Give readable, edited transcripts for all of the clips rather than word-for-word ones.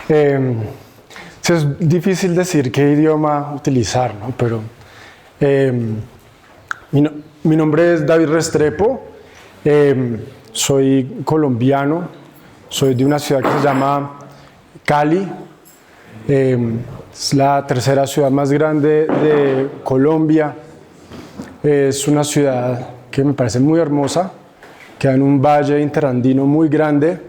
Eh, sí, es difícil decir qué idioma utilizar, ¿no? Pero eh, mi nombre es David Restrepo, soy colombiano, soy de una ciudad que se llama Cali, es la tercera ciudad más grande de Colombia, es una ciudad que me parece muy hermosa, queda en un valle interandino muy grande,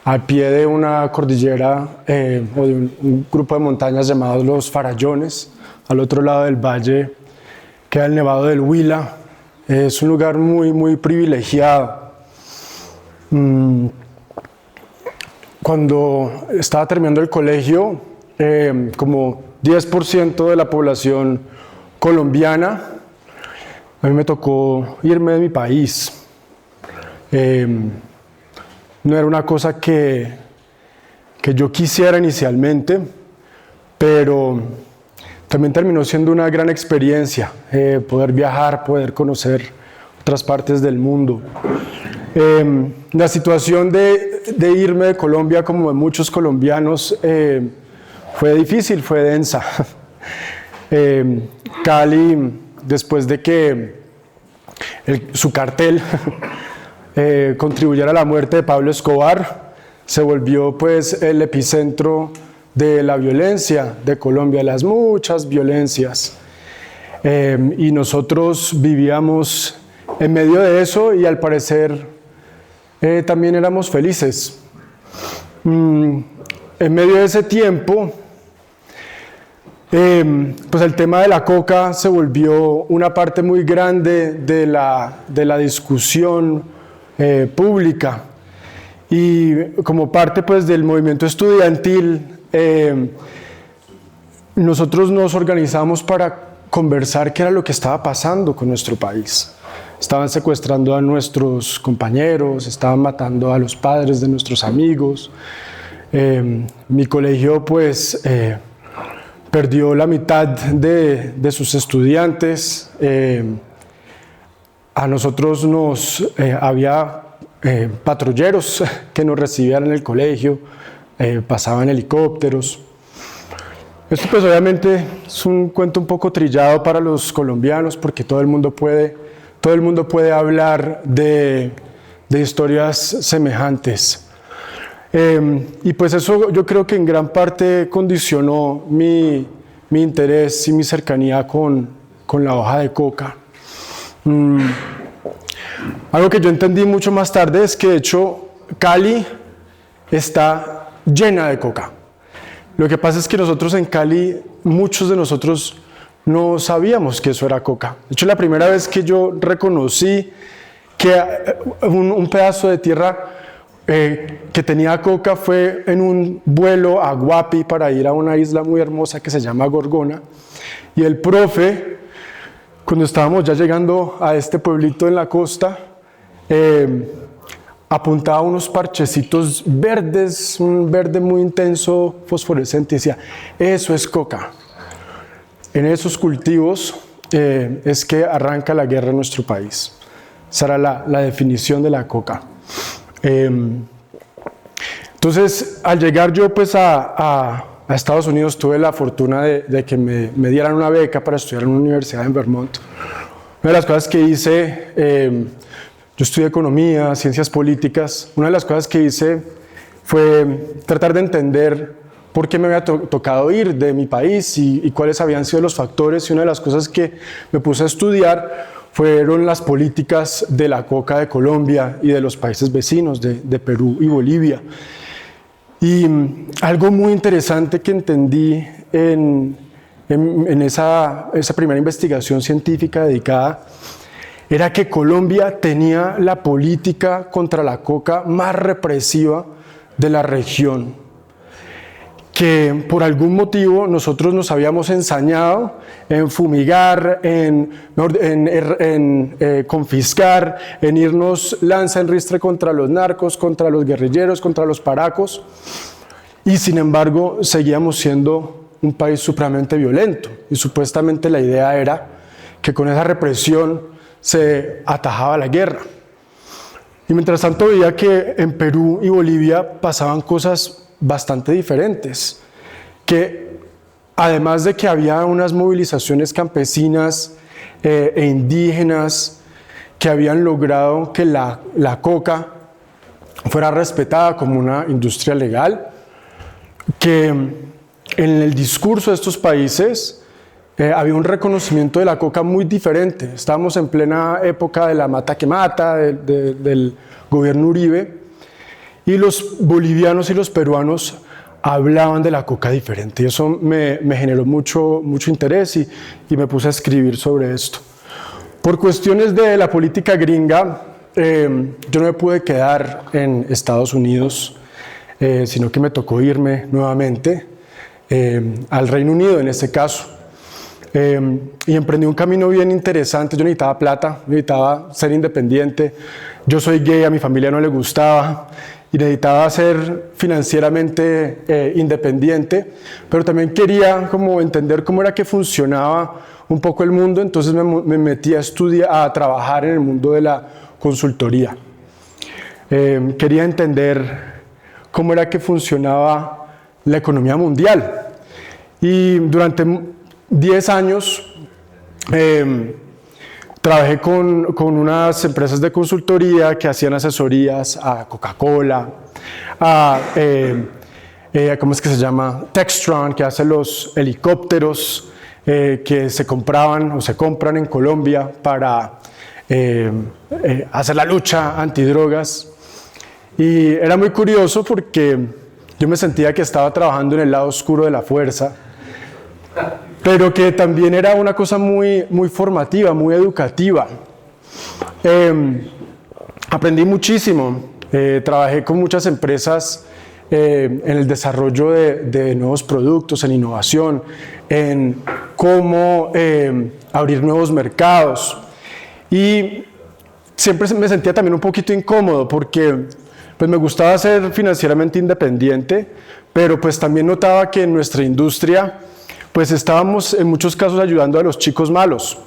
al pie de una cordillera o de un grupo de montañas llamados los Farallones. Al otro lado del valle queda el Nevado del Huila. Es un lugar muy, muy privilegiado. Cuando estaba terminando el colegio, como 10% de la población colombiana, a mí me tocó irme de mi país. No era una cosa que yo quisiera inicialmente, pero también terminó siendo una gran experiencia, poder viajar, poder conocer otras partes del mundo. La situación de irme de Colombia, como de muchos colombianos, fue difícil, fue densa. Cali, después de que su cartel contribuyera a la muerte de Pablo Escobar, se volvió pues el epicentro de la violencia de Colombia, las muchas violencias. Y nosotros vivíamos en medio de eso y al parecer también éramos felices. En medio de ese tiempo, pues el tema de la coca se volvió una parte muy grande de la discusión pública, y como parte pues del movimiento estudiantil nosotros nos organizamos para conversar qué era lo que estaba pasando con nuestro país. Estaban secuestrando a nuestros compañeros, estaban matando a los padres de nuestros amigos. Mi colegio pues perdió la mitad de sus estudiantes. A nosotros había patrulleros que nos recibían en el colegio, pasaban helicópteros. Esto pues obviamente es un cuento un poco trillado para los colombianos, porque todo el mundo puede hablar de historias semejantes. Y pues eso yo creo que en gran parte condicionó mi interés y mi cercanía con la hoja de coca. Algo que yo entendí mucho más tarde es que de hecho Cali está llena de coca. Lo que pasa es que nosotros en Cali, muchos de nosotros no sabíamos que eso era coca. De hecho, la primera vez que yo reconocí que un pedazo de tierra que tenía coca fue en un vuelo a Guapi para ir a una isla muy hermosa que se llama Gorgona, y el profe, cuando estábamos ya llegando a este pueblito en la costa, apuntaba unos parchecitos verdes, un verde muy intenso, fosforescente, y decía, eso es coca. En esos cultivos es que arranca la guerra en nuestro país. Esa era la definición de la coca. Entonces, al llegar yo pues a Estados Unidos, tuve la fortuna de que me dieran una beca para estudiar en una universidad en Vermont. Una de las cosas que hice, yo estudié economía, ciencias políticas. Una de las cosas que hice fue tratar de entender por qué me había tocado ir de mi país y cuáles habían sido los factores. Y una de las cosas que me puse a estudiar fueron las políticas de la coca de Colombia y de los países vecinos de Perú y Bolivia. Y algo muy interesante que entendí en esa primera investigación científica dedicada era que Colombia tenía la política contra la coca más represiva de la región, que por algún motivo nosotros nos habíamos ensañado en fumigar, en confiscar, en irnos lanza en ristre contra los narcos, contra los guerrilleros, contra los paracos, y sin embargo seguíamos siendo un país supremamente violento, y supuestamente la idea era que con esa represión se atajaba la guerra. Y mientras tanto veía que en Perú y Bolivia pasaban cosas bastante diferentes, que además de que había unas movilizaciones campesinas e indígenas que habían logrado que la coca fuera respetada como una industria legal, que en el discurso de estos países había un reconocimiento de la coca muy diferente. Estábamos en plena época de la mata que mata, del gobierno Uribe, y los bolivianos y los peruanos hablaban de la coca diferente. Y eso me generó mucho interés y me puse a escribir sobre esto. Por cuestiones de la política gringa, yo no me pude quedar en Estados Unidos, sino que me tocó irme nuevamente al Reino Unido en este caso. Y emprendí un camino bien interesante. Yo necesitaba plata, necesitaba ser independiente. Yo soy gay, a mi familia no le gustaba y necesitaba ser financieramente independiente, pero también quería como entender cómo era que funcionaba un poco el mundo. Entonces me metí a estudiar, a trabajar en el mundo de la consultoría. Quería entender cómo era que funcionaba la economía mundial. Y durante 10 años trabajé con unas empresas de consultoría que hacían asesorías a Coca-Cola, a ¿cómo es que se llama? Textron, que hace los helicópteros que se compraban o se compran en Colombia para hacer la lucha antidrogas. Y era muy curioso porque yo me sentía que estaba trabajando en el lado oscuro de la fuerza, pero que también era una cosa muy formativa, muy educativa. Aprendí muchísimo, trabajé con muchas empresas en el desarrollo de nuevos productos, en innovación, en cómo abrir nuevos mercados. Y siempre me sentía también un poquito incómodo porque pues, me gustaba ser financieramente independiente, pero pues también notaba que en nuestra industria pues estábamos en muchos casos ayudando a los chicos malos.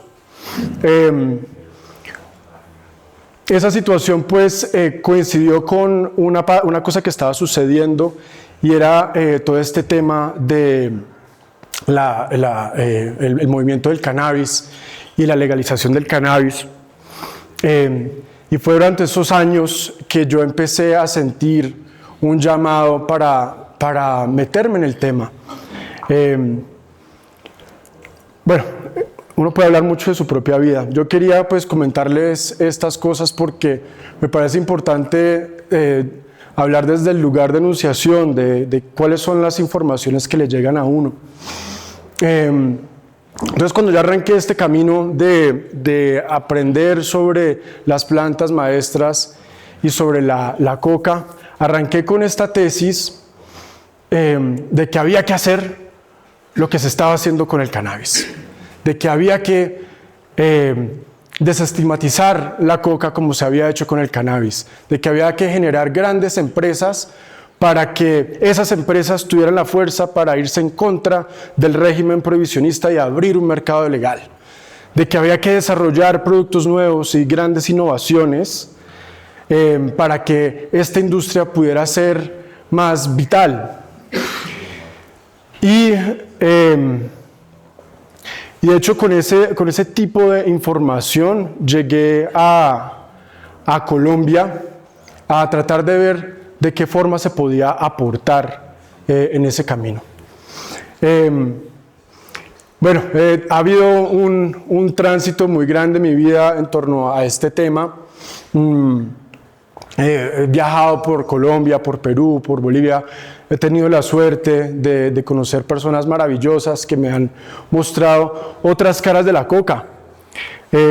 Esa situación pues coincidió con una cosa que estaba sucediendo y era todo este tema de el movimiento del cannabis y la legalización del cannabis. Y fue durante esos años que yo empecé a sentir un llamado para meterme en el tema. Bueno, uno puede hablar mucho de su propia vida. Yo quería pues comentarles estas cosas porque me parece importante hablar desde el lugar de enunciación, de cuáles son las informaciones que le llegan a uno. Entonces cuando yo arranqué este camino de aprender sobre las plantas maestras y sobre la coca, arranqué con esta tesis de que había que hacer lo que se estaba haciendo con el cannabis, de que había que desestigmatizar la coca como se había hecho con el cannabis, de que había que generar grandes empresas para que esas empresas tuvieran la fuerza para irse en contra del régimen prohibicionista y abrir un mercado legal, de que había que desarrollar productos nuevos y grandes innovaciones para que esta industria pudiera ser más vital. Y de hecho con ese tipo de información llegué a Colombia a tratar de ver de qué forma se podía aportar en ese camino. Bueno, ha habido un tránsito muy grande en mi vida en torno a este tema. He viajado por Colombia, por Perú, por Bolivia. He tenido la suerte de conocer personas maravillosas que me han mostrado otras caras de la coca.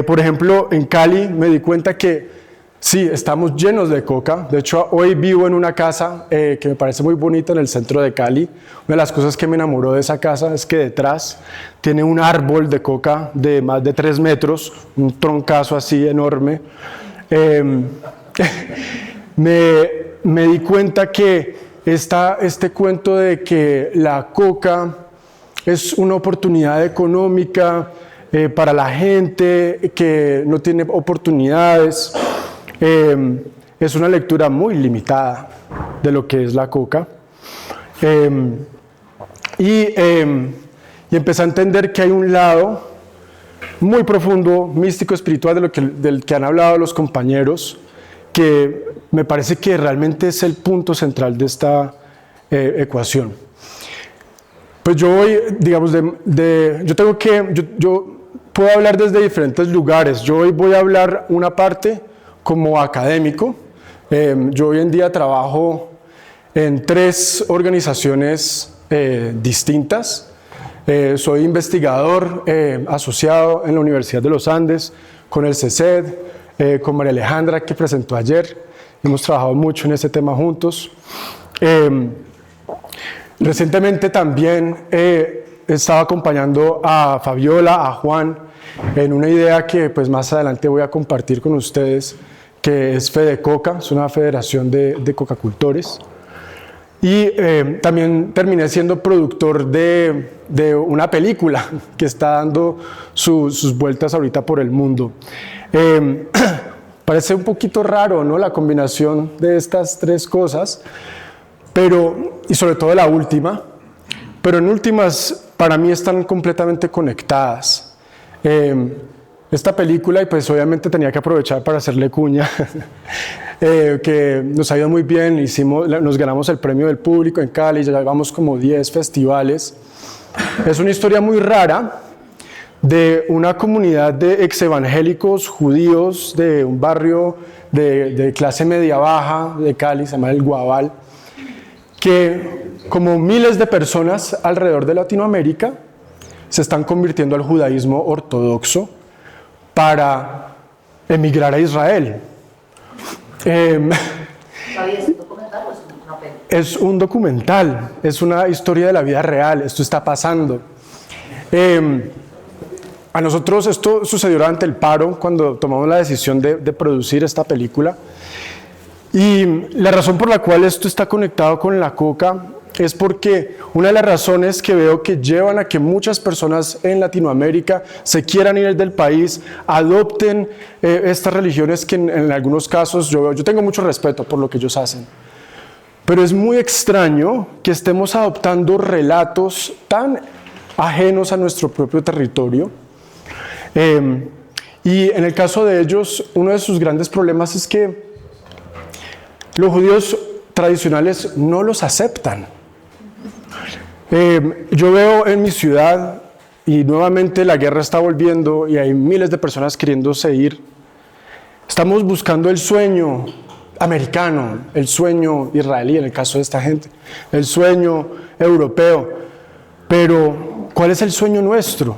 Por ejemplo, en Cali me di cuenta que sí, estamos llenos de coca. De hecho, hoy vivo en una casa que me parece muy bonita en el centro de Cali. Una de las cosas que me enamoró de esa casa es que detrás tiene un árbol de coca de más de 3 metros, un troncazo así enorme. Me di cuenta que este cuento de que la coca es una oportunidad económica para la gente que no tiene oportunidades, es una lectura muy limitada de lo que es la coca. Y empecé a entender que hay un lado muy profundo, místico, espiritual, del que han hablado los compañeros, que me parece que realmente es el punto central de esta ecuación. Pues yo voy, digamos, yo puedo hablar desde diferentes lugares. Yo hoy voy a hablar una parte como académico. Yo hoy en día trabajo en 3 organizaciones distintas. Soy investigador asociado en la Universidad de los Andes, con el CECED, con María Alejandra, que presentó ayer. Hemos trabajado mucho en ese tema juntos. Recientemente también estaba acompañando a Fabiola, a Juan, en una idea que pues más adelante voy a compartir con ustedes, que es FedeCoca, es una federación de cocacultores. Y también terminé siendo productor de una película que está dando sus vueltas ahorita por el mundo. Parece un poquito raro, ¿no?, la combinación de estas 3 cosas, y sobre todo la última, pero en últimas para mí están completamente conectadas. Esta película, y pues obviamente tenía que aprovechar para hacerle cuña, que nos ha ido muy bien, nos ganamos el premio del público en Cali, ya llevamos como 10 festivales. Es una historia muy rara de una comunidad de exevangélicos judíos de un barrio de clase media baja de Cali, se llama El Guabal, que como miles de personas alrededor de Latinoamérica se están convirtiendo al judaísmo ortodoxo para emigrar a Israel. ¿Es un documental o es una película? Es un documental, es una historia de la vida real, esto está pasando. A nosotros esto sucedió durante el paro, cuando tomamos la decisión de producir esta película. Y la razón por la cual esto está conectado con la coca es porque una de las razones que veo que llevan a que muchas personas en Latinoamérica se quieran ir del país, adopten estas religiones que en algunos casos yo tengo mucho respeto por lo que ellos hacen. Pero es muy extraño que estemos adoptando relatos tan ajenos a nuestro propio territorio. Y en el caso de ellos, uno de sus grandes problemas es que los judíos tradicionales no los aceptan. Yo veo en mi ciudad, y nuevamente la guerra está volviendo y hay miles de personas queriéndose ir. Estamos buscando el sueño americano, el sueño israelí en el caso de esta gente, el sueño europeo. Pero, ¿cuál es el sueño nuestro?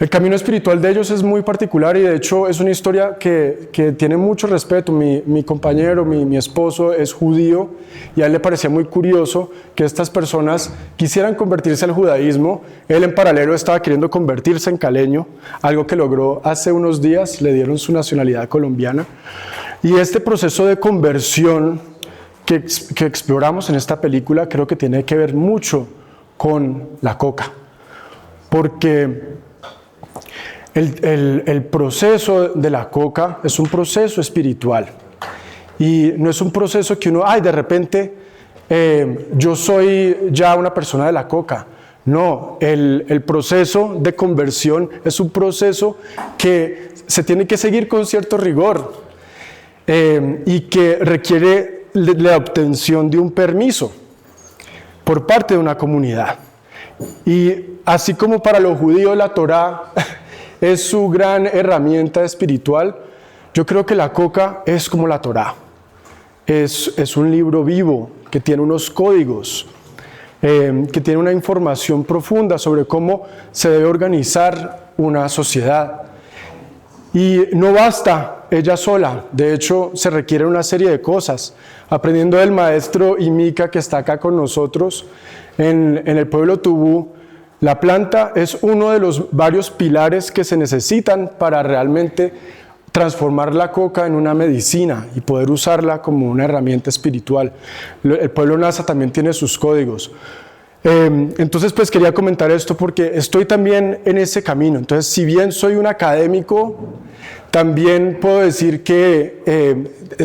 El camino espiritual de ellos es muy particular y de hecho es una historia que tiene mucho respeto. Mi compañero, mi esposo es judío y a él le parecía muy curioso que estas personas quisieran convertirse al judaísmo. Él en paralelo estaba queriendo convertirse en caleño, algo que logró hace unos días, le dieron su nacionalidad colombiana. Y este proceso de conversión que exploramos en esta película creo que tiene que ver mucho con la coca, porque el proceso de la coca es un proceso espiritual y no es un proceso que uno, de repente yo soy ya una persona de la coca. No, el proceso de conversión es un proceso que se tiene que seguir con cierto rigor y que requiere la obtención de un permiso por parte de una comunidad. Y así como para los judíos la Torá es su gran herramienta espiritual, yo creo que la coca es como la Torá. Es un libro vivo que tiene unos códigos, que tiene una información profunda sobre cómo se debe organizar una sociedad. Y no basta ella sola, de hecho se requiere una serie de cosas. Aprendiendo del maestro Imika, que está acá con nosotros, en el pueblo Tubú, la planta es uno de los varios pilares que se necesitan para realmente transformar la coca en una medicina y poder usarla como una herramienta espiritual. El pueblo Nasa también tiene sus códigos. Entonces, pues quería comentar esto porque estoy también en ese camino. Entonces, si bien soy un académico, también puedo decir que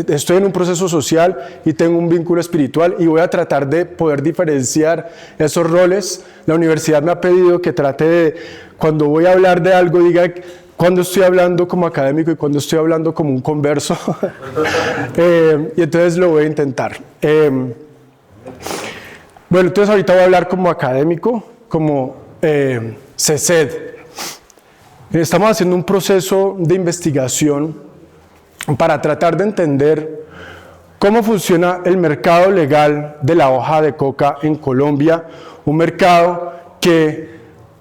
estoy en un proceso social y tengo un vínculo espiritual y voy a tratar de poder diferenciar esos roles. La universidad me ha pedido que trate de, cuando voy a hablar de algo, diga cuando estoy hablando como académico y cuando estoy hablando como un converso. Y entonces lo voy a intentar. Bueno, entonces ahorita voy a hablar como académico, como CECED. Estamos haciendo un proceso de investigación para tratar de entender cómo funciona el mercado legal de la hoja de coca en Colombia, un mercado que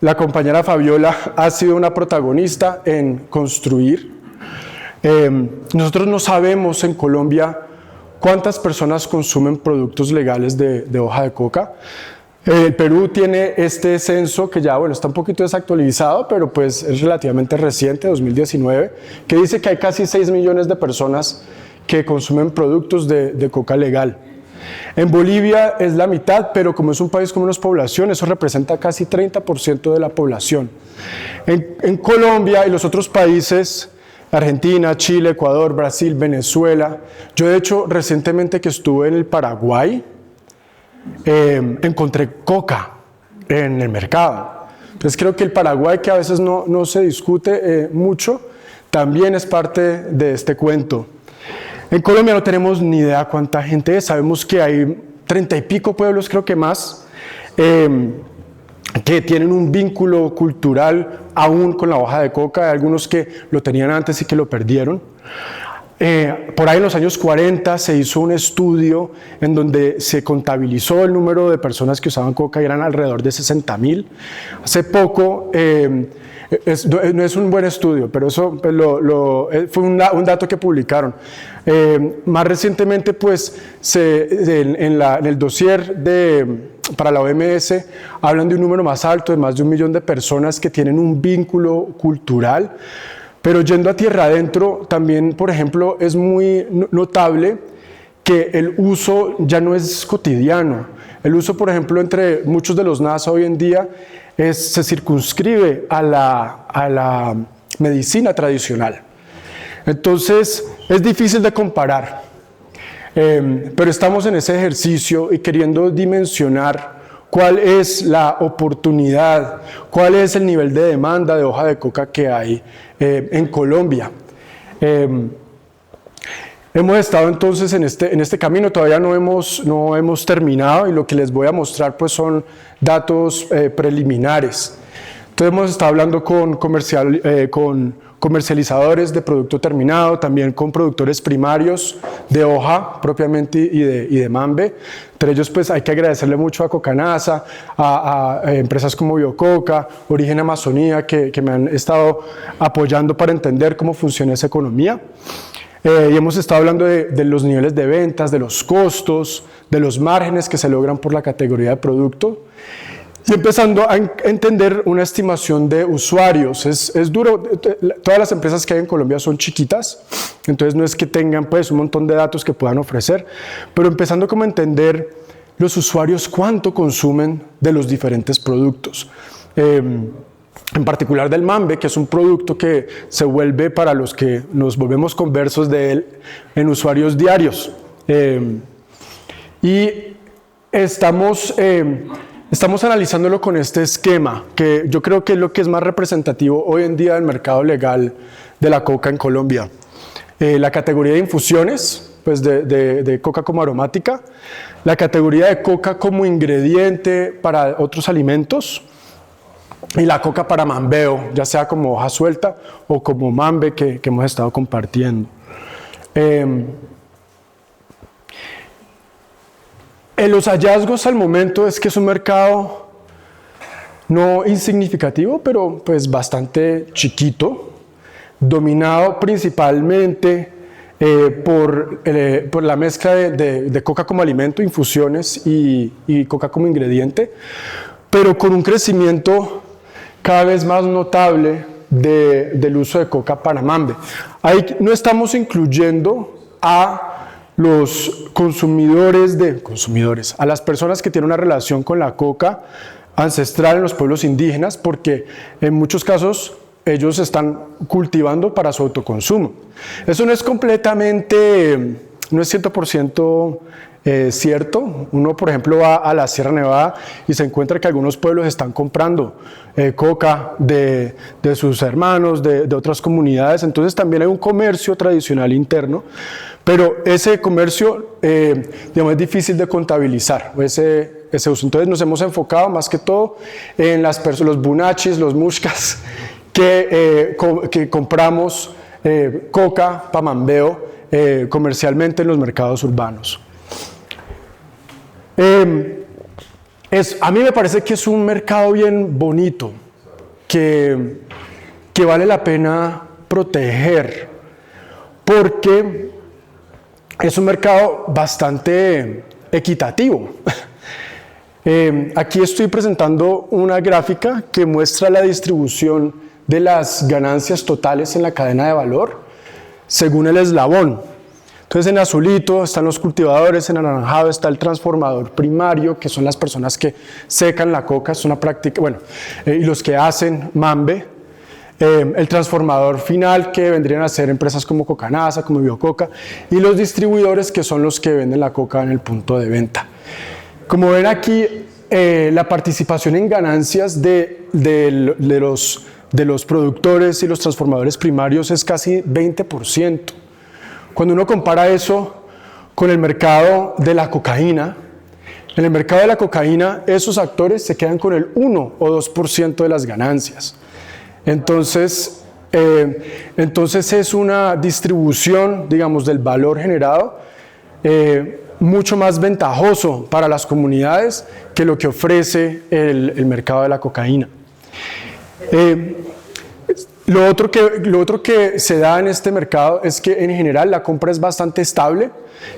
la compañera Fabiola ha sido una protagonista en construir. Nosotros no sabemos en Colombia cuántas personas consumen productos legales de hoja de coca. El Perú tiene este censo que ya, bueno, está un poquito desactualizado, pero pues es relativamente reciente, 2019, que dice que hay casi 6 millones de personas que consumen productos de coca legal. En Bolivia es la mitad, pero como es un país con menos población, eso representa casi 30% de la población. En Colombia y los otros países, Argentina, Chile, Ecuador, Brasil, Venezuela, yo de hecho recientemente que estuve en el Paraguay, encontré coca en el mercado. Entonces creo que el Paraguay, que a veces no se discute mucho, también es parte de este cuento. En Colombia no tenemos ni idea cuánta gente es, sabemos que hay 30 y pico pueblos, creo que más, que tienen un vínculo cultural aún con la hoja de coca, hay algunos que lo tenían antes y que lo perdieron. Por ahí en los años 40 se hizo un estudio en donde se contabilizó el número de personas que usaban coca y eran alrededor de 60,000. Hace poco, no es un buen estudio, pero eso pues, fue un dato que publicaron. Más recientemente, pues, en el dossier para la OMS hablan de un número más alto, de más de 1 millón de personas que tienen un vínculo cultural. Pero yendo a tierra adentro, también, por ejemplo, es muy notable que el uso ya no es cotidiano. El uso, por ejemplo, entre muchos de los NASA hoy en día se circunscribe a la medicina tradicional. Entonces, es difícil de comparar, pero estamos en ese ejercicio y queriendo dimensionar cuál es la oportunidad, cuál es el nivel de demanda de hoja de coca que hay en Colombia. Hemos estado entonces en este camino, todavía no hemos terminado y lo que les voy a mostrar pues son datos preliminares. Entonces hemos estado hablando con comercializadores de producto terminado, también con productores primarios de hoja propiamente y de mambe. Entre ellos pues hay que agradecerle mucho a Cocanasa, a empresas como Biococa, Origen Amazonía, que me han estado apoyando para entender cómo funciona esa economía. Y hemos estado hablando de los niveles de ventas, de los costos, de los márgenes que se logran por la categoría de producto. Y empezando a entender una estimación de usuarios. Es duro, todas las empresas que hay en Colombia son chiquitas, entonces no es que tengan pues un montón de datos que puedan ofrecer, pero empezando como a entender los usuarios cuánto consumen de los diferentes productos. En particular del mambe, que es un producto que se vuelve para los que nos volvemos conversos de él en usuarios diarios. Y estamos analizándolo con este esquema, que yo creo que es lo que es más representativo hoy en día del mercado legal de la coca en Colombia. La categoría de infusiones, pues de coca como aromática, la categoría de coca como ingrediente para otros alimentos, y la coca para mambeo, ya sea como hoja suelta o como mambe que hemos estado compartiendo. Los hallazgos al momento es que es un mercado no insignificativo, pero pues bastante chiquito, dominado principalmente por la mezcla de coca como alimento, infusiones y coca como ingrediente, pero con un crecimiento cada vez más notable del uso de coca para mambe. Ahí no estamos incluyendo a los consumidores, a las personas que tienen una relación con la coca ancestral en los pueblos indígenas, porque en muchos casos ellos están cultivando para su autoconsumo. Eso no es completamente, no es 100% cierto. Uno, por ejemplo, va a la Sierra Nevada y se encuentra que algunos pueblos están comprando coca de sus hermanos, de otras comunidades. Entonces también hay un comercio tradicional interno, pero ese comercio digamos, es difícil de contabilizar, ese uso. Entonces nos hemos enfocado más que todo en los bunachis, los mushkas, que compramos coca, pamambeo, comercialmente en los mercados urbanos. A mí me parece que es un mercado bien bonito, que vale la pena proteger, porque es un mercado bastante equitativo. Aquí estoy presentando una gráfica que muestra la distribución de las ganancias totales en la cadena de valor según el eslabón. Entonces en azulito están los cultivadores, en anaranjado está el transformador primario, que son las personas que secan la coca, es una práctica, bueno, y los que hacen mambe. El transformador final, que vendrían a ser empresas como Cocanasa, como Biococa, y los distribuidores, que son los que venden la coca en el punto de venta. Como ven aquí, la participación en ganancias de los productores y los transformadores primarios es casi 20%. Cuando uno compara eso con el mercado de la cocaína, en el mercado de la cocaína esos actores se quedan con el 1 o 2% de las ganancias. Entonces es una distribución, digamos, del valor generado mucho más ventajoso para las comunidades que lo que ofrece el mercado de la cocaína. Lo otro que se da en este mercado es que en general la compra es bastante estable,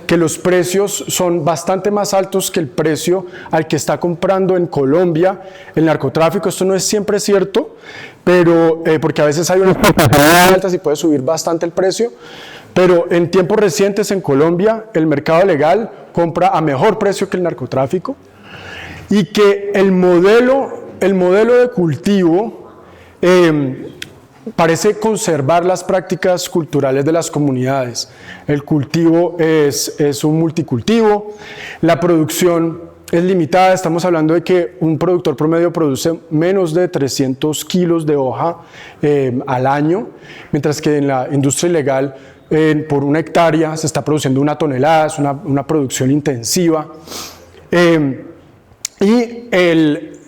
que los precios son bastante más altos que el precio al que está comprando en Colombia el narcotráfico. Esto no es siempre cierto, pero porque a veces hay unas expectativas altas y puede subir bastante el precio, pero en tiempos recientes en Colombia el mercado legal compra a mejor precio que el narcotráfico, y que el modelo de cultivo parece conservar las prácticas culturales de las comunidades. El cultivo es un multicultivo, la producción es limitada, estamos hablando de que un productor promedio produce menos de 300 kilos de hoja al año, mientras que en la industria ilegal por una hectárea se está produciendo 1 tonelada, es una producción intensiva. Y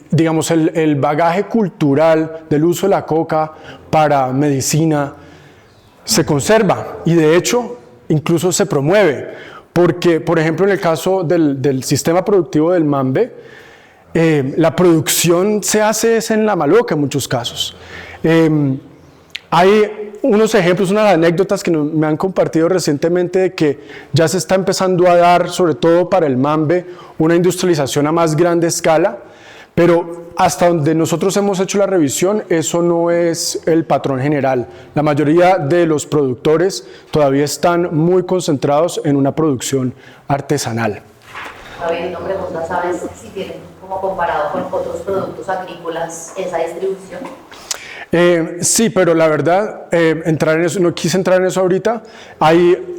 digamos, el bagaje cultural del uso de la coca para medicina se conserva y de hecho incluso se promueve, porque por ejemplo en el caso del sistema productivo del mambe, la producción se hace en la maloca en muchos casos. Hay unos ejemplos, unas anécdotas que me han compartido recientemente de que ya se está empezando a dar, sobre todo para el mambe, una industrialización a más grande escala, pero hasta donde nosotros hemos hecho la revisión, eso no es el patrón general. La mayoría de los productores todavía están muy concentrados en una producción artesanal. Javier, una pregunta, ¿sabes si tienen como comparado con otros productos agrícolas esa distribución? Sí, pero la verdad, entrar en eso, no quise entrar en eso ahorita.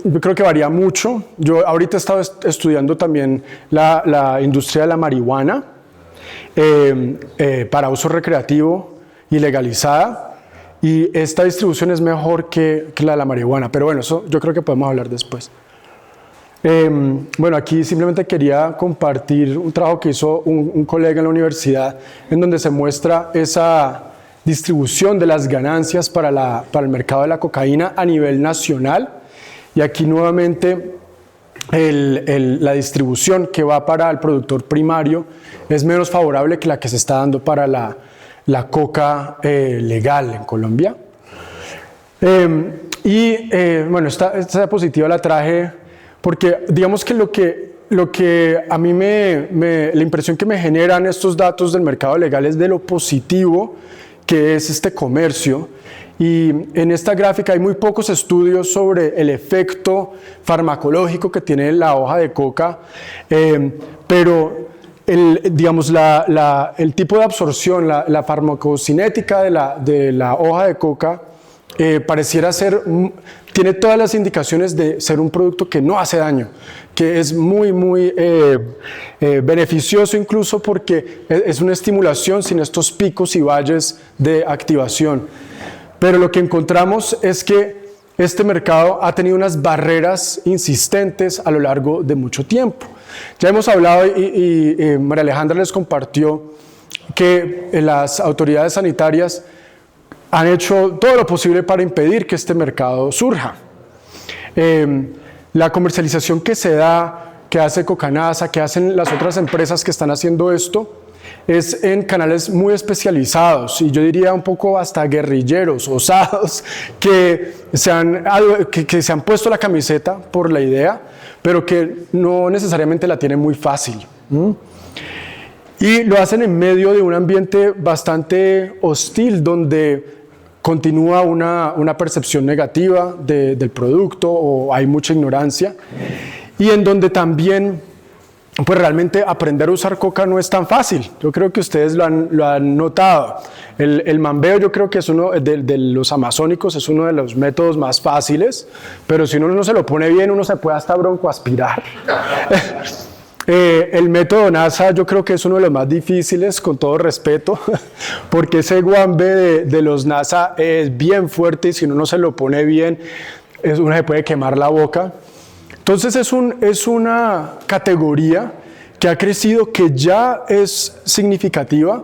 Yo creo que varía mucho. Yo ahorita he estado estudiando también la industria de la marihuana para uso recreativo y legalizada, y esta distribución es mejor que la de la marihuana, pero bueno, eso yo creo que podemos hablar después. Bueno, aquí simplemente quería compartir un trabajo que hizo un colega en la universidad, en donde se muestra esa distribución de las ganancias para el mercado de la cocaína a nivel nacional, y aquí nuevamente la distribución que va para el productor primario es menos favorable que la que se está dando para la coca legal en Colombia. Bueno, esta diapositiva la traje porque digamos que lo que a mí la impresión que me generan estos datos del mercado legal es de lo positivo que es este comercio, Y en esta gráfica hay muy pocos estudios sobre el efecto farmacológico que tiene la hoja de coca, pero digamos, el tipo de absorción, la farmacocinética de la hoja de coca pareciera ser, tiene todas las indicaciones de ser un producto que no hace daño, que es muy beneficioso incluso porque es una estimulación sin estos picos y valles de activación. Pero lo que encontramos es que este mercado ha tenido unas barreras insistentes a lo largo de mucho tiempo. Ya hemos hablado y María Alejandra les compartió que las autoridades sanitarias han hecho todo lo posible para impedir que este mercado surja. La comercialización que se da, que hace Cocanasa, que hacen las otras empresas que están haciendo esto, es en canales muy especializados y yo diría un poco hasta guerrilleros, osados, que se han puesto la camiseta por la idea, pero que no necesariamente la tienen muy fácil. Y lo hacen en medio de un ambiente bastante hostil, donde continúa una percepción negativa del producto o hay mucha ignorancia, y en donde también pues realmente aprender a usar coca no es tan fácil. Yo creo que ustedes lo han notado. El mambeo, yo creo que es uno de los amazónicos, es uno de los métodos más fáciles, pero si uno no se lo pone bien, uno se puede hasta broncoaspirar. El método NASA yo creo que es uno de los más difíciles, con todo respeto, porque ese guambe de los NASA es bien fuerte y si uno no se lo pone bien, uno se puede quemar la boca. Entonces es una categoría que ha crecido, que ya es significativa,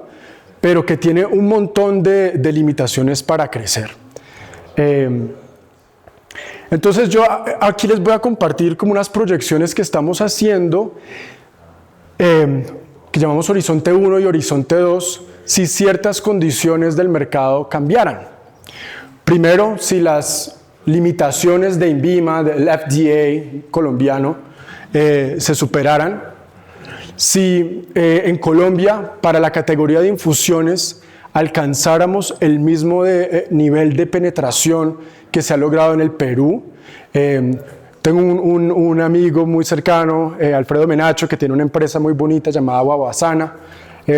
pero que tiene un montón de limitaciones para crecer. Entonces yo aquí les voy a compartir como unas proyecciones que estamos haciendo, que llamamos Horizonte 1 y Horizonte 2, si ciertas condiciones del mercado cambiaran. Primero, si las limitaciones de INVIMA, del FDA colombiano, se superaran. Si en Colombia, para la categoría de infusiones, alcanzáramos el mismo nivel de penetración que se ha logrado en el Perú. Tengo un amigo muy cercano, Alfredo Menacho, que tiene una empresa muy bonita llamada Guabasana.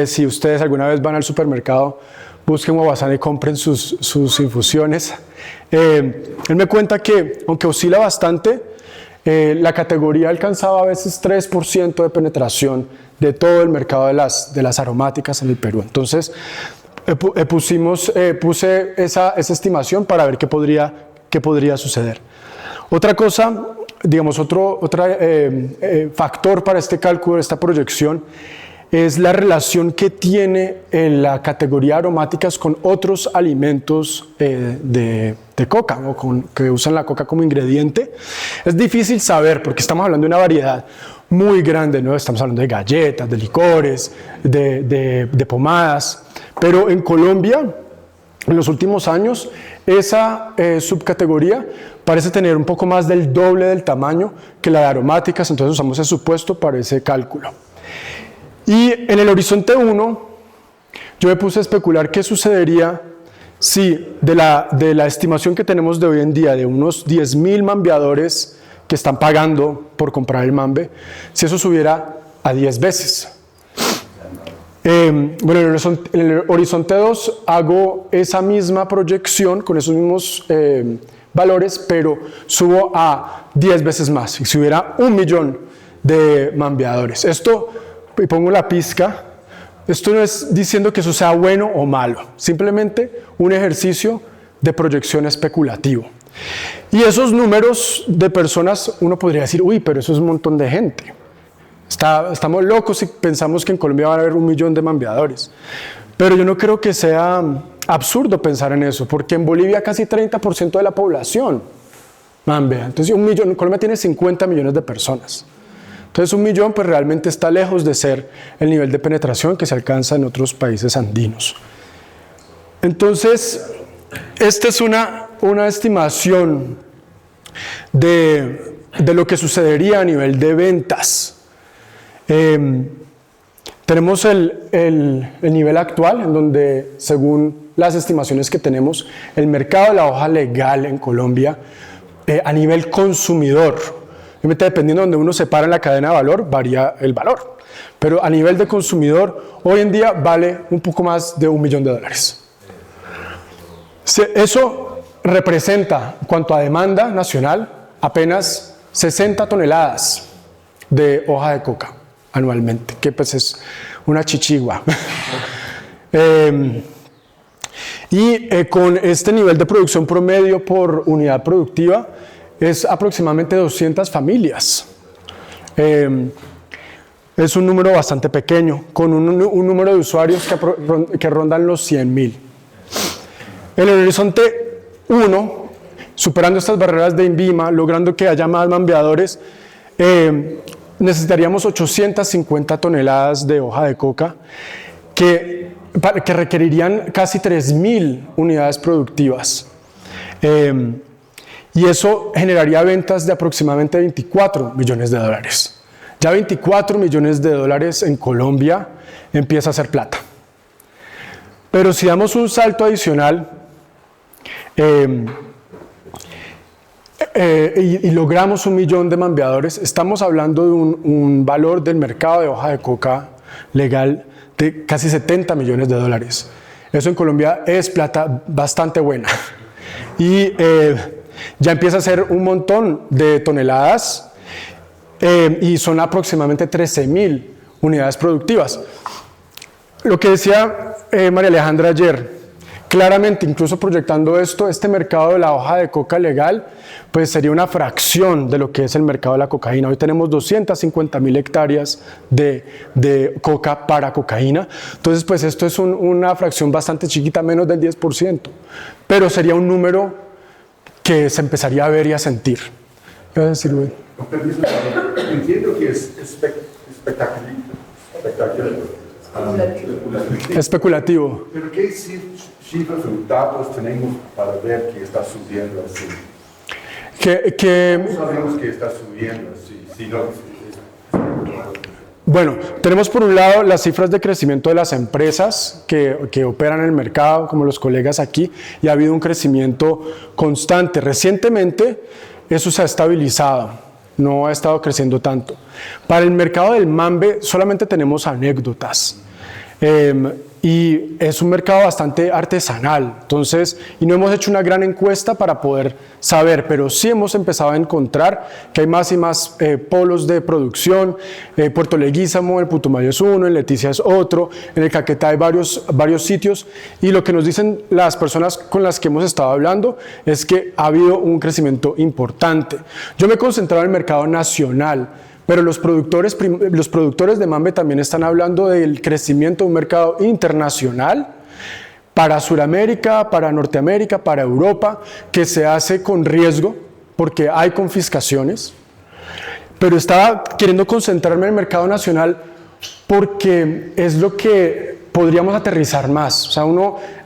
Si ustedes alguna vez van al supermercado, busquen Guabasana y compren sus infusiones. Él me cuenta que, aunque oscila bastante, la categoría alcanzaba a veces 3% de penetración de todo el mercado de las aromáticas en el Perú. Entonces, puse esa estimación para ver qué podría suceder. Otra cosa, digamos, otro factor para este cálculo, esta proyección, es la relación que tiene la categoría aromáticas con otros alimentos de coca, o que usan la coca como ingrediente. Es difícil saber porque estamos hablando de una variedad muy grande, ¿no? Estamos hablando de galletas, de licores, de pomadas, pero en Colombia, en los últimos años, esa subcategoría parece tener un poco más del doble del tamaño que la de aromáticas, entonces usamos ese supuesto para ese cálculo. Y en el Horizonte 1, yo me puse a especular qué sucedería si de la estimación que tenemos de hoy en día, de unos 10.000 mambeadores que están pagando por comprar el mambe, si eso subiera a 10 veces. Bueno, en el Horizonte 2 hago esa misma proyección con esos mismos valores, pero subo a 10 veces más, y si hubiera 1 millón de mambeadores. Esto, y pongo la pizca, esto no es diciendo que eso sea bueno o malo, simplemente un ejercicio de proyección especulativo. Y esos números de personas, uno podría decir, uy, pero eso es un montón de gente. Estamos locos si pensamos que en Colombia va a haber 1 millón de mambeadores. Pero yo no creo que sea absurdo pensar en eso, porque en Bolivia casi 30% de la población mambea. Entonces, Colombia tiene 50 millones de personas. Entonces, 1 millón pues realmente está lejos de ser el nivel de penetración que se alcanza en otros países andinos. Entonces, esta es una estimación de lo que sucedería a nivel de ventas. Tenemos el nivel actual, en donde, según las estimaciones que tenemos, el mercado de la hoja legal en Colombia, a nivel consumidor, dependiendo de donde uno se para en la cadena de valor, varía el valor. Pero a nivel de consumidor, hoy en día vale un poco más de $1 millón. Eso representa, en cuanto a demanda nacional, apenas 60 toneladas de hoja de coca anualmente, que pues es una chichigua. Con este nivel de producción promedio por unidad productiva, es aproximadamente 200 familias. Es un número bastante pequeño, con un número de usuarios que rondan los 100,000. En el horizonte 1, superando estas barreras de INVIMA, logrando que haya más mambeadores, necesitaríamos 850 toneladas de hoja de coca que requerirían casi 3,000 unidades productivas. Y eso generaría ventas de aproximadamente $24 millones. Ya $24 millones en Colombia empieza a ser plata. Pero si damos un salto adicional y logramos 1 millón de mambeadores, estamos hablando de un valor del mercado de hoja de coca legal de casi $70 millones. Eso en Colombia es plata bastante buena. Y ya empieza a ser un montón de toneladas y son aproximadamente 13,000 unidades productivas. Lo que decía María Alejandra ayer, claramente, incluso proyectando esto, este mercado de la hoja de coca legal, pues sería una fracción de lo que es el mercado de la cocaína. Hoy tenemos 250,000 hectáreas de coca para cocaína. Entonces, pues esto es una fracción bastante chiquita, menos del 10%. Pero sería un número que se empezaría a ver y a sentir. ¿Qué vas a decir, Luis? Entiendo que es especulativo. Pero ¿qué cifras o datos tenemos para ver que está subiendo así? ¿Cómo sabemos que está subiendo así? Si no, bueno, tenemos por un lado las cifras de crecimiento de las empresas que operan en el mercado, como los colegas aquí, y ha habido un crecimiento constante. Recientemente eso se ha estabilizado, no ha estado creciendo tanto. Para el mercado del mambe solamente tenemos anécdotas. Y es un mercado bastante artesanal, entonces, y no hemos hecho una gran encuesta para poder saber, pero sí hemos empezado a encontrar que hay más y más polos de producción. Puerto Leguízamo, el Putumayo es uno, en Leticia es otro, en el Caquetá hay varios sitios, y lo que nos dicen las personas con las que hemos estado hablando es que ha habido un crecimiento importante. Yo me he concentrado en el mercado nacional, pero los productores de mambe también están hablando del crecimiento de un mercado internacional para Sudamérica, para Norteamérica, para Europa, que se hace con riesgo porque hay confiscaciones. Pero estaba queriendo concentrarme en el mercado nacional porque es lo que podríamos aterrizar más. O sea,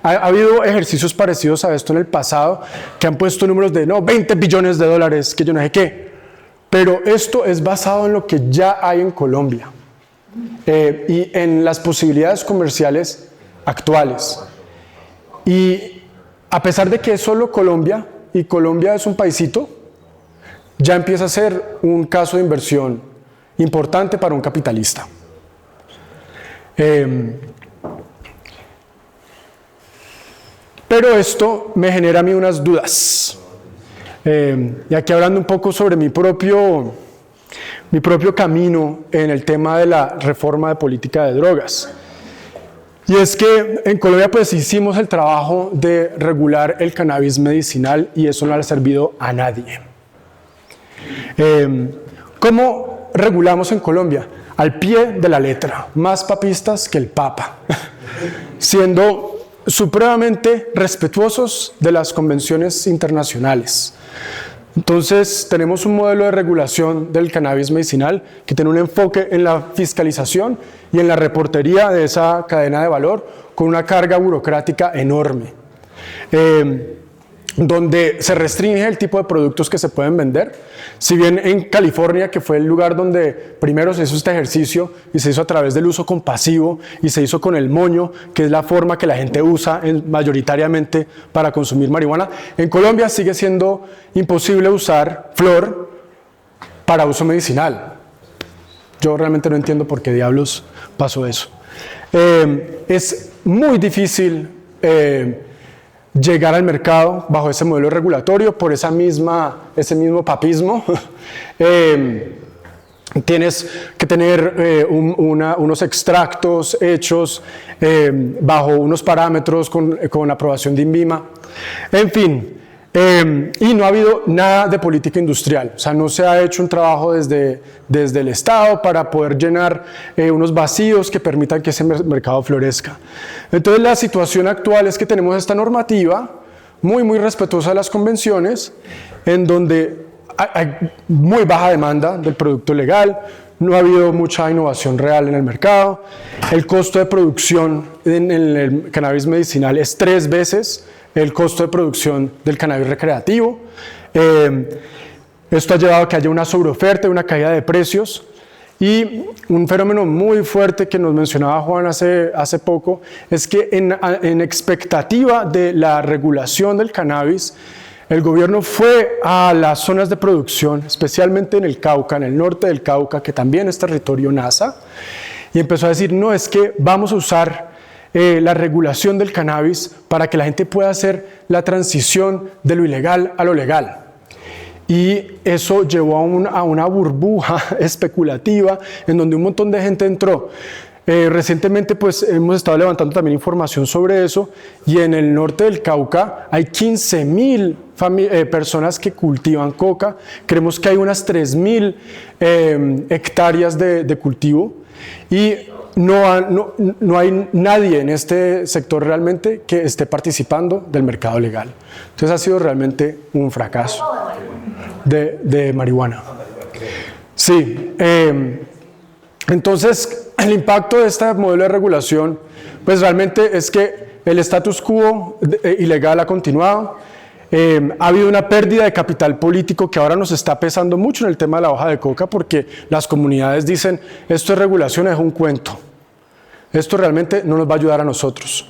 ha habido ejercicios parecidos a esto en el pasado que han puesto números de $20 billones, que yo no sé qué. Pero esto es basado en lo que ya hay en Colombia y en las posibilidades comerciales actuales. Y a pesar de que es solo Colombia, y Colombia es un paisito, ya empieza a ser un caso de inversión importante para un capitalista. Pero esto me genera a mí unas dudas. Y aquí hablando un poco sobre mi propio camino en el tema de la reforma de política de drogas. Y es que en Colombia pues hicimos el trabajo de regular el cannabis medicinal y eso no le ha servido a nadie. ¿Cómo regulamos en Colombia? Al pie de la letra, más papistas que el Papa, siendo supremamente respetuosos de las convenciones internacionales. Entonces tenemos un modelo de regulación del cannabis medicinal que tiene un enfoque en la fiscalización y en la reportería de esa cadena de valor con una carga burocrática enorme. donde se restringe el tipo de productos que se pueden vender. Si bien en California, que fue el lugar donde primero se hizo este ejercicio y se hizo a través del uso compasivo y se hizo con el moño, que es la forma que la gente usa mayoritariamente para consumir marihuana, en Colombia sigue siendo imposible usar flor para uso medicinal. Yo realmente no entiendo por qué diablos pasó eso. Es muy difícil llegar al mercado bajo ese modelo regulatorio por ese mismo papismo. Tienes que tener unos extractos hechos bajo unos parámetros con aprobación de INVIMA. En fin, y no ha habido nada de política industrial. O sea, no se ha hecho un trabajo desde el Estado para poder llenar unos vacíos que permitan que ese mercado florezca. Entonces, la situación actual es que tenemos esta normativa muy respetuosa de las convenciones, en donde hay muy baja demanda del producto legal, no ha habido mucha innovación real en el mercado, el costo de producción en el cannabis medicinal es 3 veces el costo de producción del cannabis recreativo. Esto ha llevado a que haya una sobreoferta y una caída de precios, y un fenómeno muy fuerte que nos mencionaba Juan hace poco es que en expectativa de la regulación del cannabis, el gobierno fue a las zonas de producción, especialmente en el Cauca, en el norte del Cauca, que también es territorio NASA, y empezó a decir, no, es que vamos a usar la regulación del cannabis para que la gente pueda hacer la transición de lo ilegal a lo legal. Y eso llevó a una burbuja especulativa en donde un montón de gente entró. Recientemente pues hemos estado levantando también información sobre eso, y en el norte del Cauca hay 15.000 personas que cultivan coca. Creemos que hay unas 3.000 hectáreas de cultivo, y no hay nadie en este sector realmente que esté participando del mercado legal. Entonces ha sido realmente un fracaso de marihuana. Sí, entonces el impacto de este modelo de regulación pues realmente es que el status quo ilegal ha continuado. Ha habido una pérdida de capital político que ahora nos está pesando mucho en el tema de la hoja de coca, porque las comunidades dicen, esto es regulación, es un cuento, esto realmente no nos va a ayudar a nosotros.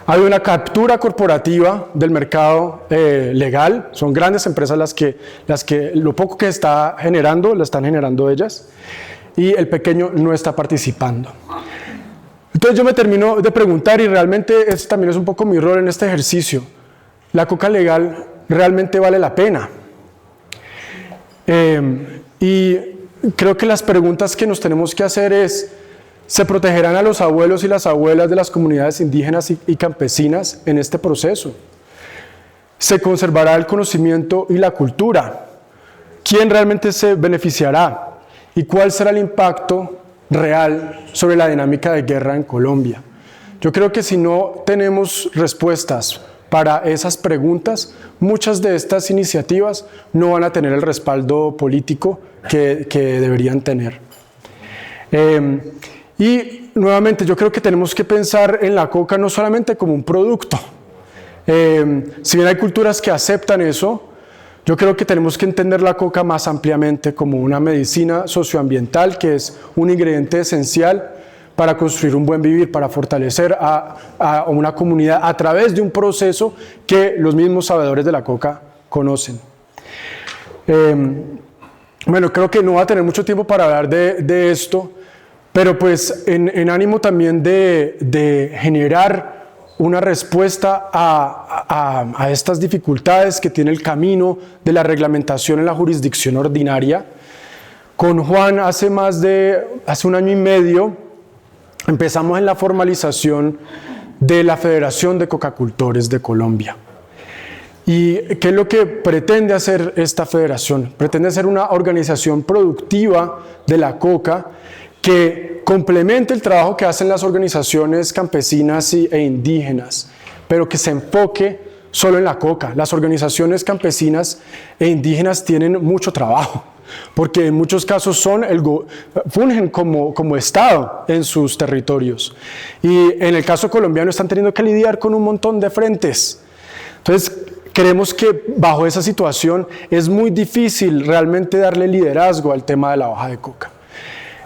Ha habido una captura corporativa del mercado legal, son grandes empresas las que lo poco que está generando, lo están generando ellas, y el pequeño no está participando. Entonces yo me termino de preguntar, y realmente ese también es un poco mi rol en este ejercicio, ¿la coca legal realmente vale la pena? Y creo que las preguntas que nos tenemos que hacer es, ¿se protegerán a los abuelos y las abuelas de las comunidades indígenas y campesinas en este proceso? ¿Se conservará el conocimiento y la cultura? ¿Quién realmente se beneficiará? ¿Y cuál será el impacto real sobre la dinámica de guerra en Colombia? Yo creo que si no tenemos respuestas para esas preguntas, muchas de estas iniciativas no van a tener el respaldo político que deberían tener. Y nuevamente yo creo que tenemos que pensar en la coca no solamente como un producto. Si bien hay culturas que aceptan eso, yo creo que tenemos que entender la coca más ampliamente como una medicina socioambiental, que es un ingrediente esencial para construir un buen vivir, para fortalecer a una comunidad a través de un proceso que los mismos sabedores de la coca conocen. Bueno, creo que no va a tener mucho tiempo para hablar de esto, pero pues en ánimo también de generar una respuesta a estas dificultades que tiene el camino de la reglamentación en la jurisdicción ordinaria. Con Juan hace un año y medio empezamos en la formalización de la Federación de Cocacultores de Colombia. ¿Y qué es lo que pretende hacer esta federación? Pretende ser una organización productiva de la coca que complemente el trabajo que hacen las organizaciones campesinas e indígenas, pero que se enfoque solo en la coca. Las organizaciones campesinas e indígenas tienen mucho trabajo, porque en muchos casos fungen como Estado en sus territorios. Y en el caso colombiano están teniendo que lidiar con un montón de frentes. Entonces, creemos que bajo esa situación es muy difícil realmente darle liderazgo al tema de la hoja de coca.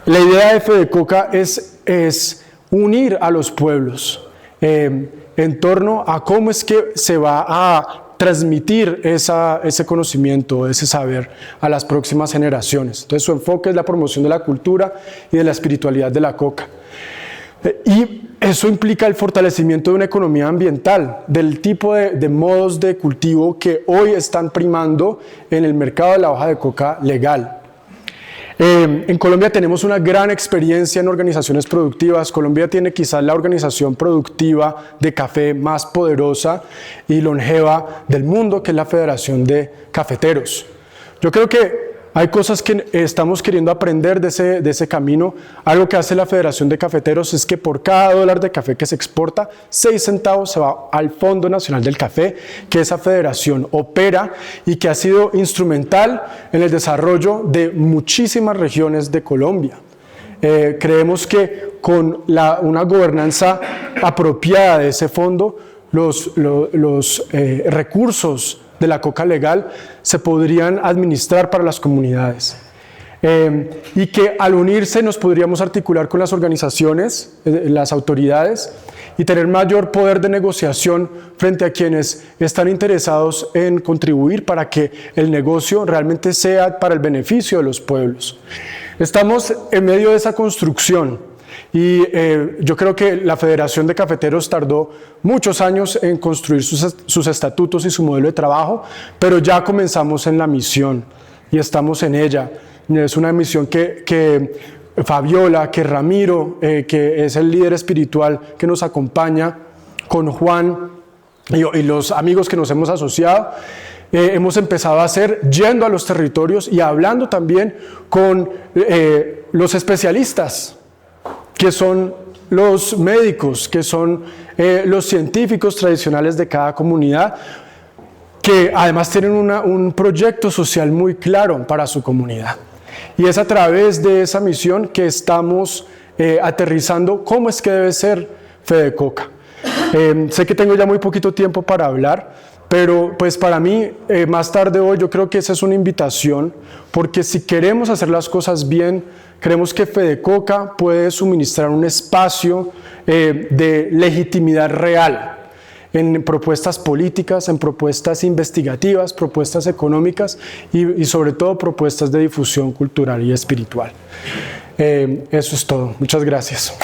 La idea de FEDECOCA es unir a los pueblos en torno a cómo es que se va a transmitir ese conocimiento, ese saber a las próximas generaciones. Entonces su enfoque es la promoción de la cultura y de la espiritualidad de la coca. Y eso implica el fortalecimiento de una economía ambiental, del tipo de modos de cultivo que hoy están primando en el mercado de la hoja de coca legal. En Colombia tenemos una gran experiencia en organizaciones productivas. Colombia tiene quizás la organización productiva de café más poderosa y longeva del mundo, que es la Federación de Cafeteros. Yo creo que hay cosas que estamos queriendo aprender de ese camino. Algo que hace la Federación de Cafeteros es que por cada $1 de café que se exporta, 6 centavos se va al Fondo Nacional del Café, que esa federación opera y que ha sido instrumental en el desarrollo de muchísimas regiones de Colombia. Creemos que con una gobernanza apropiada de ese fondo, los recursos de la coca legal se podrían administrar para las comunidades y que al unirse nos podríamos articular con las organizaciones, las autoridades y tener mayor poder de negociación frente a quienes están interesados en contribuir para que el negocio realmente sea para el beneficio de los pueblos. Estamos en medio de esa construcción. Y yo creo que la Federación de Cafeteros tardó muchos años en construir sus estatutos y su modelo de trabajo, pero ya comenzamos en la misión y estamos en ella. Es una misión que Fabiola, que Ramiro, que es el líder espiritual que nos acompaña, con Juan y los amigos que nos hemos asociado, hemos empezado a hacer yendo a los territorios y hablando también con los especialistas, que son los médicos, que son los científicos tradicionales de cada comunidad, que además tienen un proyecto social muy claro para su comunidad. Y es a través de esa misión que estamos aterrizando cómo es que debe ser FEDECOCA. Sé que tengo ya muy poquito tiempo para hablar, pero pues para mí, más tarde hoy, yo creo que esa es una invitación, porque si queremos hacer las cosas bien, creemos que FEDECOCA puede suministrar un espacio de legitimidad real en propuestas políticas, en propuestas investigativas, propuestas económicas y sobre todo propuestas de difusión cultural y espiritual. Eso es todo. Muchas gracias.